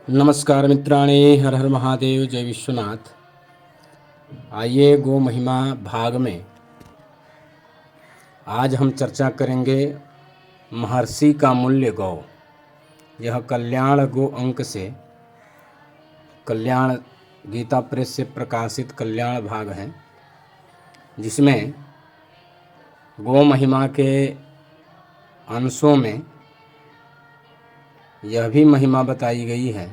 नमस्कार मित्राणि, हर हर महादेव, जय विश्वनाथ। आइए गो महिमा भाग में आज हम चर्चा करेंगे महर्षि का मूल्य गौ। यह कल्याण गो अंक से कल्याण गीता प्रेस से प्रकाशित कल्याण भाग है, जिसमें गो महिमा के अंशों में यह भी महिमा बताई गई है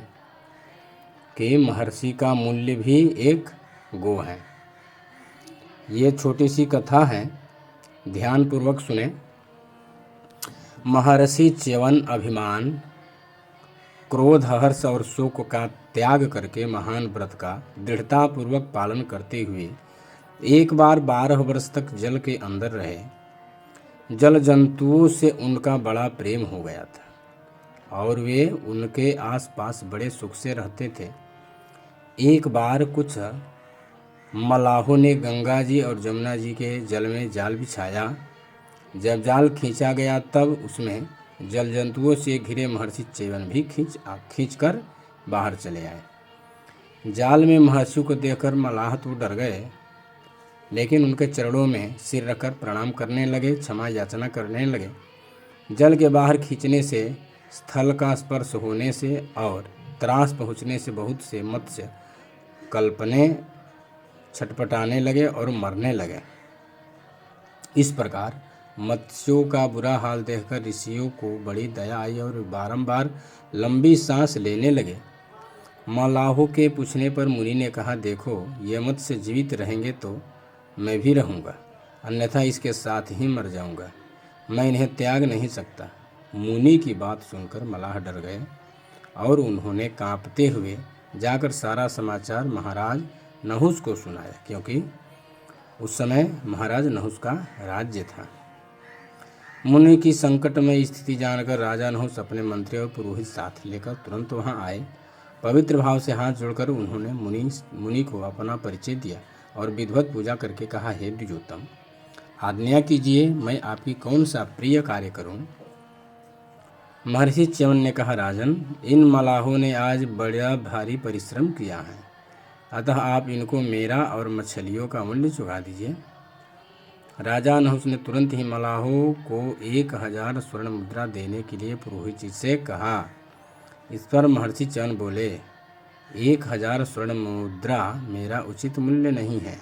कि महर्षि का मूल्य भी एक गो है। ये छोटी सी कथा है, ध्यानपूर्वक सुने। महर्षि च्यवन अभिमान, क्रोध, हर्ष और शोक का त्याग करके महान व्रत का दृढ़ता पूर्वक पालन करते हुए एक बार 12 वर्ष तक जल के अंदर रहे। जल जंतुओं से उनका बड़ा प्रेम हो गया था और वे उनके आसपास बड़े सुख से रहते थे। एक बार कुछ मलाहों ने गंगा जी और जमुना जी के जल में जाल बिछाया। जब जाल खींचा गया तब उसमें जल जंतुओं से घिरे महर्षि च्यवन भी खींचकर बाहर चले आए। जाल में महर्षि को देखकर मलाह तो डर गए, लेकिन उनके चरणों में सिर रखकर प्रणाम करने लगे, क्षमा याचना करने लगे। जल के बाहर खींचने से, स्थल का स्पर्श होने से और त्रास पहुँचने से बहुत से मत्स्य कल्पने छटपटाने लगे और मरने लगे। इस प्रकार मत्स्यों का बुरा हाल देखकर ऋषियों को बड़ी दया आई और बारंबार लंबी सांस लेने लगे। मलाहों के पूछने पर मुनि ने कहा, देखो, ये मत्स्य जीवित रहेंगे तो मैं भी रहूँगा, अन्यथा इसके साथ ही मर जाऊँगा। मैं इन्हें त्याग नहीं सकता। मुनि की बात सुनकर मलाह डर गए और उन्होंने कांपते हुए जाकर सारा समाचार महाराज नहुस को सुनाया, क्योंकि उस समय महाराज नहुस का राज्य था। मुनि की संकटमय स्थिति जानकर राजा नहुस अपने मंत्री और पुरोहित साथ लेकर तुरंत वहां आए। पवित्र भाव से हाथ जोड़कर उन्होंने मुनि को अपना परिचय दिया और विधिवत पूजा करके कहा, हे द्विजोत्तम, आज्ञा कीजिए, मैं आपकी कौन सा प्रिय कार्य करूं? महर्षि च्यवन ने कहा, राजन, इन मलाहों ने आज बड़ा भारी परिश्रम किया है, अतः आप इनको मेरा और मछलियों का मूल्य चुका दीजिए। राजा नहुस ने तुरंत ही मलाहों को 1000 स्वर्ण मुद्रा देने के लिए पुरोहित जी से कहा। इस पर महर्षि च्यवन बोले, 1000 स्वर्ण मुद्रा मेरा उचित मूल्य नहीं है,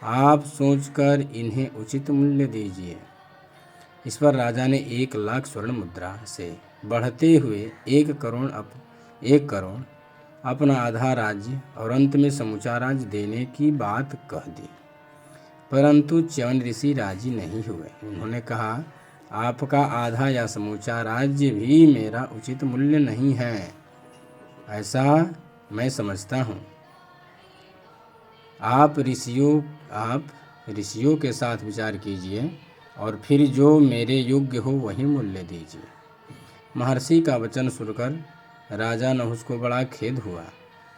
आप सोचकर इन्हें उचित मूल्य दीजिए। इस पर राजा ने 1,00,000 स्वर्ण मुद्रा से बढ़ते हुए 1 करोड़ अपना आधा राज्य और अंत में समूचा राज्य देने की बात कह दी। परंतु च्यवन ऋषि राजी नहीं हुए। उन्होंने कहा, आपका आधा या समूचा राज्य भी मेरा उचित मूल्य नहीं है, ऐसा मैं समझता हूँ। आप ऋषियों के साथ विचार कीजिए और फिर जो मेरे योग्य हो वही मूल्य दीजिए। महर्षि का वचन सुनकर राजा नहुस को बड़ा खेद हुआ।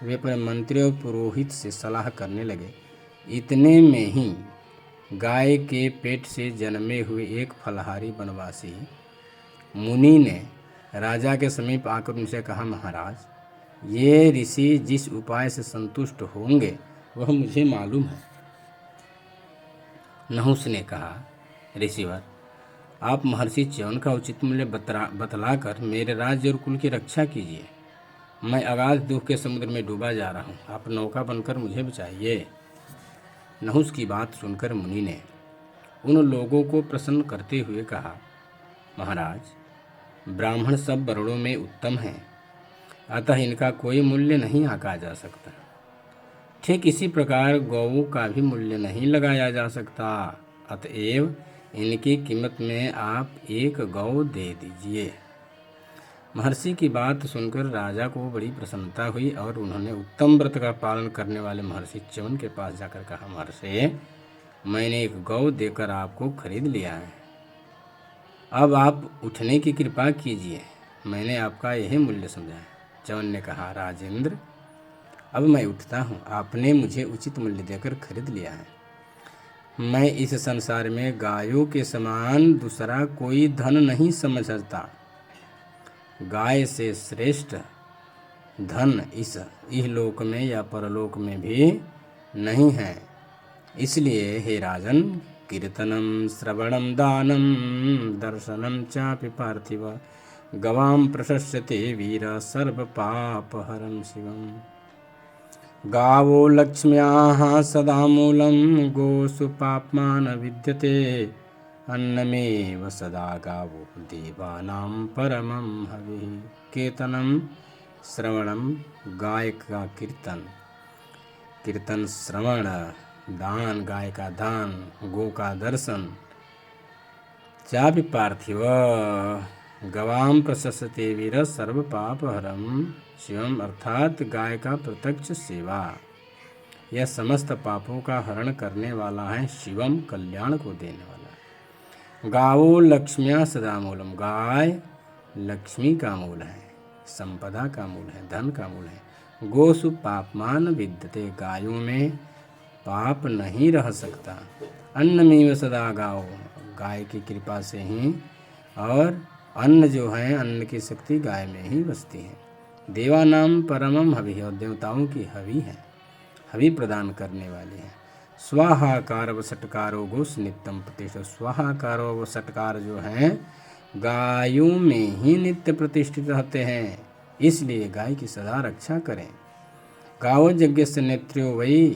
वे अपने मंत्री और पुरोहित से सलाह करने लगे। इतने में ही गाय के पेट से जन्मे हुए एक फलहारी वनवासी मुनि ने राजा के समीप आकर उनसे कहा, महाराज, ये ऋषि जिस उपाय से संतुष्ट होंगे वह मुझे मालूम है। नहुस ने कहा, ऋषिवर, आप महर्षि च्यवन का उचित मूल्य बतलाकर मेरे राज्य और कुल की रक्षा कीजिए। मैं अगाध दुख के समुद्र में डूबा जा रहा हूँ, आप नौका बनकर मुझे बचाइए। नहुस की बात सुनकर मुनि ने उन लोगों को प्रसन्न करते हुए कहा, महाराज, ब्राह्मण सब वर्णों में उत्तम हैं, अतः इनका कोई मूल्य नहीं आंका जा सकता। ठीक इसी प्रकार गौओं का भी मूल्य नहीं लगाया जा सकता, अतएव इनकी कीमत में आप 1 गौ दे दीजिए। महर्षि की बात सुनकर राजा को बड़ी प्रसन्नता हुई और उन्होंने उत्तम व्रत का पालन करने वाले महर्षि च्यवन के पास जाकर कहा, महर्षि, मैंने 1 गौ देकर आपको खरीद लिया है, अब आप उठने की कृपा कीजिए, मैंने आपका यही मूल्य समझा है। च्यवन ने कहा, राजेंद्र, अब मैं उठता हूँ, आपने मुझे उचित मूल्य देकर खरीद लिया है। मैं इस संसार में गायों के समान दूसरा कोई धन नहीं समझता। गाय से श्रेष्ठ धन इस इहलोक में या परलोक में भी नहीं है। इसलिए हे राजन, कीर्तनम श्रवणम दानम दर्शनम चापि पार्थिव गवाम प्रशस्यते वीर सर्व पापहरम शिवम। गावो लक्ष्म्याः सदा मूलं गोषु पाप्मा न विद्यते अन्नमेव सदा गावो देवानां परमं हविः। कीर्तनम श्रवणम, गाय का कीर्तन, कीर्तन श्रवण, दान गाय का दान, गो का दर्शन, चापि पार्थिव गवाम प्रशस्ते वीर सर्व पाप हरम शिवम, अर्थात गाय का प्रत्यक्ष सेवा यह समस्त पापों का हरण करने वाला है, शिवम कल्याण को देने वाला है। गावो लक्ष्म्या सदा मूलम, गाय लक्ष्मी का मूल है, संपदा का मूल है, धन का मूल है। गोसु पापमान विद्यते, गायों में पाप नहीं रह सकता। अन्नमेव सदा गाओ, गाय की कृपा से ही, और अन्न जो है, अन्न की शक्ति गाय में ही बसती है। देवानाम परमम हवि, और देवताओं की हवि है, हवि प्रदान करने वाली है। स्वाहाकार व षटकारो गोस नित्यम प्रतिष्ठित, स्वाहाकार व षटकार जो हैं गायों में ही नित्य प्रतिष्ठित रहते हैं, इसलिए गाय की सदा रक्षा करें। गावो यज्ञस्य नेत्रो वही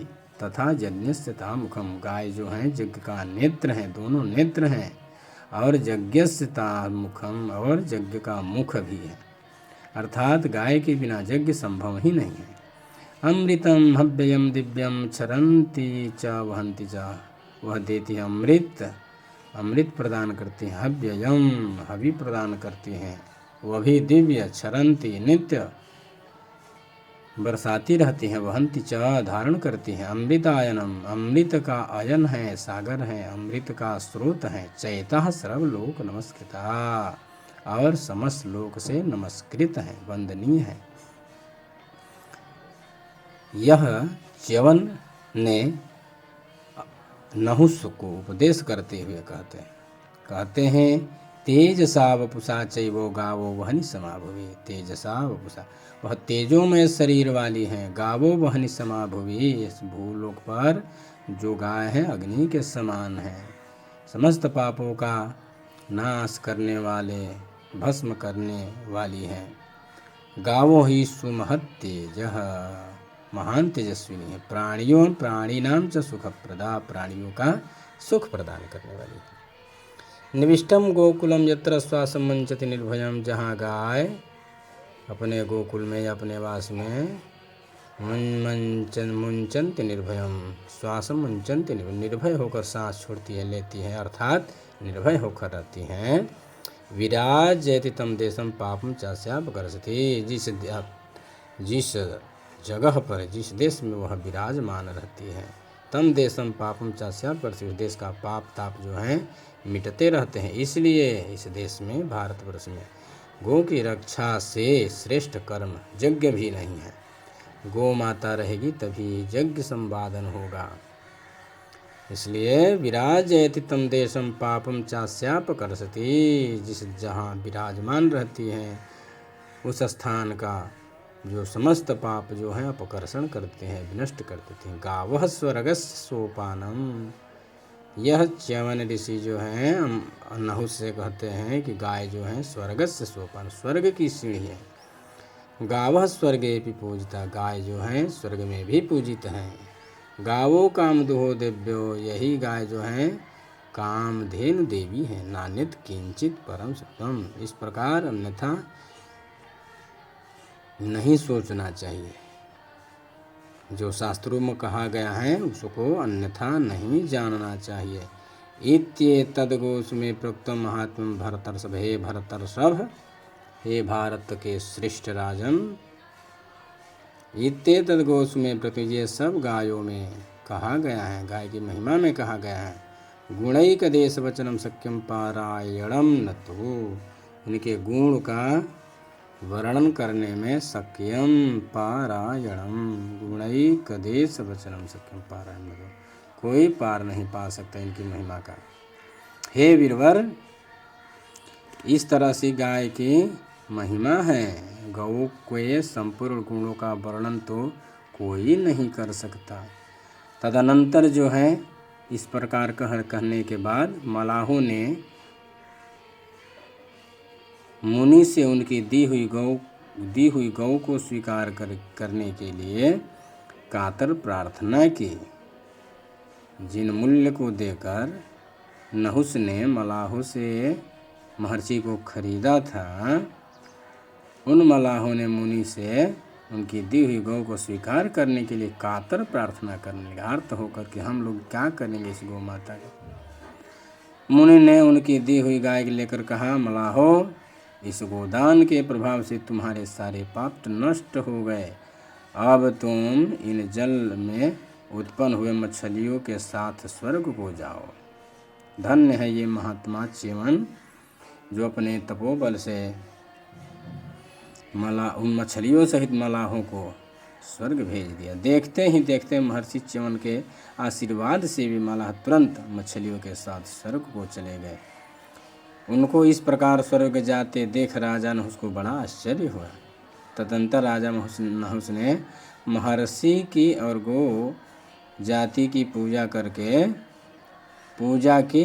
तथा यज्ञस्य ता मुखम, गाय जो हैं यज्ञ का नेत्र हैं, दोनों नेत्र हैं, और यज्ञस्य ता मुखम, और यज्ञ का मुख भी है, अर्थात गाय के बिना यज्ञ संभव ही नहीं है। अमृतम हव्ययम दिव्यम क्षरन्ति च वहन्ति च, वह देती है अमृत, अमृत प्रदान करती हैं। हव्ययम, हवि प्रदान करती हैं, वह भी दिव्य, क्षरन्ति नित्य बरसाती रहती हैं, वहन्ति च धारण करती हैं। अमृतायनम, अमृत का आयन है, सागर है, अमृत का स्रोत है। चैतः सर्वलोक नमस्कृता, और समस्त लोक से नमस्कृत है, वंदनीय है। यह च्यवन ने नहुष को उपदेश करते हुए कहते हैं तेजसा वपुषा चैवो गावो वहनि समा भुवि। तेजसा वपुषा, वह तेजोमय शरीर वाली हैं। गावो वहनि समा भुवि, इस भूलोक पर जो गाय है अग्नि के समान है, समस्त पापों का नाश करने वाले, भस्म करने वाली है। गावो ही सुमहत तेजः, महान तेजस्विनी है। प्राणियों प्राणीनाम च सुखप्रदा, प्राणियों का सुख प्रदान करने वाली है। निविष्टम गोकुलम यत्र श्वासम मुंचति निर्भयम, जहाँ गाय अपने गोकुल में या अपने वास में मुंचन्ति निर्भयम, श्वासम मुंचन्ति निर्भय होकर सांस छोड़ती है, लेती है, अर्थात निर्भय होकर रहती हैं। विराजयति तम देशम पापम चास्यापकर्षति, जिस जगह पर, जिस देश में वह विराजमान रहती है, तम देशम पापम चास्यापकर्षति, उस देश का पाप ताप जो है मिटते रहते हैं। इसलिए इस देश में, भारतवर्ष में, गो की रक्षा से श्रेष्ठ कर्म यज्ञ भी नहीं है। गो माता रहेगी तभी यज्ञ संवादन होगा। इसलिए विराजयति तम देशम पापम चास्यापकर्षति, जिस जहाँ विराजमान रहती है उस स्थान का जो समस्त पाप जो है अपकर्षण करते हैं, विनष्ट कर देते हैं। गावः स्वर्गस्य सोपानम, यह च्यवन ऋषि जो हैं नहुष से कहते हैं कि गाय जो है स्वर्गस्य सोपान, स्वर्ग की सीढ़ी है। गावः स्वर्गे भी पूजिता, गाय जो है स्वर्ग में भी पूजित हैं। गावो कामदुहो देव्यो, यही गाय जो है कामधेनु देवी है। नान्यत किंचित परम सत्यम, इस प्रकार अन्यथा नहीं सोचना चाहिए। जो शास्त्रों में कहा गया है उसको अन्यथा नहीं जानना चाहिए। इत्येतद्गोष्ठ में प्रोक्तम महात्म्यं भरतर्षभ, हे भरतर्षभ, हे भारत के श्रेष्ठ राजन। इत्येतद्गोष्ठ में प्रति, ये सब गायों में कहा गया है, गाय की महिमा में कहा गया है। गुणैक देश वचनम शक्यम पारायणम न तो, इनके गुण का वर्णन करने में शक्यम पारायणम, गुणैक देश वचनम शक्यम पारायणम, कोई पार नहीं पा सकता इनकी महिमा का। हे वीरवर, इस तरह से गाय की महिमा है। गौ के संपूर्ण गुणों का वर्णन तो कोई नहीं कर सकता। तदनंतर जो है इस प्रकार कहने के बाद मलाहों ने मुनि से उनकी दी हुई गौ को स्वीकार करने के लिए कातर प्रार्थना की। जिन मूल्य को देकर नहुस ने मलाहों से महर्षि को खरीदा था, उन मलाहों ने मुनि से उनकी दी हुई गौ को स्वीकार करने के लिए कातर प्रार्थना करने लगा। अर्थ होकर कि हम लोग क्या करेंगे इस गौ माता का। मुनि ने उनकी दी हुई गाय लेकर कहा, मलाहो, इस गोदान के प्रभाव से तुम्हारे सारे पाप नष्ट हो गए। अब तुम इन जल में उत्पन्न हुए मछलियों के साथ स्वर्ग को जाओ। धन्य है ये महात्मा च्यवन जो अपने तपोबल से उन मछलियों सहित मलाहों को स्वर्ग भेज दिया। देखते ही देखते महर्षि च्यवन के आशीर्वाद से भी मलाह तुरंत मछलियों के साथ स्वर्ग को चले गए। उनको इस प्रकार स्वर्ग जाते देख राजा नहुस को बड़ा आश्चर्य हुआ। तदंतर राजा नहुस ने महर्षि की और गो जाति की पूजा की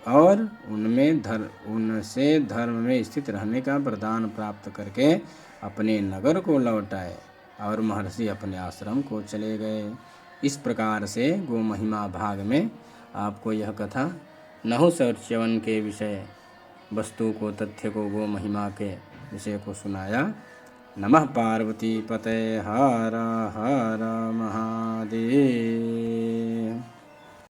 और उनसे धर्म में स्थित रहने का वरदान प्राप्त करके अपने नगर को लौटाए और महर्षि अपने आश्रम को चले गए। इस प्रकार से गो महिमा भाग में आपको यह कथा नहुस और च्यवन के विषय वस्तु को, तथ्य को, गो महिमा के विषय को सुनाया। नमः पार्वती पते हर हर महादेव।